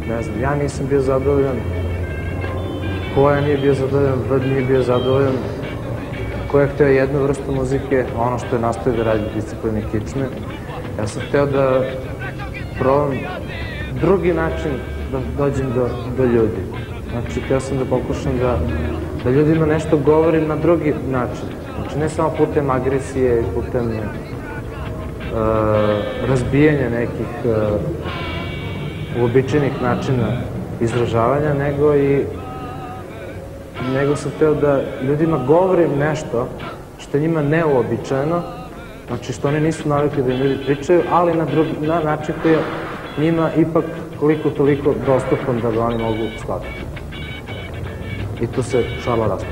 ne znam, ja nisam bio zadovoljan, Koja nije bio zadovoljan, Vd nije bio zadovoljan, ko je hteo jednu vrstu muzike, ono što je nastoji da radi Disciplini kičme. Ja sam hteo da probam drugi način da dođem do ljudi. Znači, hteo sam da pokušam da ljudima nešto govorim na drugi način. Znači, ne samo putem agresije, putem razbijanja nekih uobičajenih načina izražavanja, nego sam hteo da ljudima govorim nešto što je njima neuobičajeno, znači što oni nisu navikli da im ljudi pričaju, ali na način koji je njima ipak koliko toliko dostupan da ga oni mogu shvatiti. I tu se šala raspada.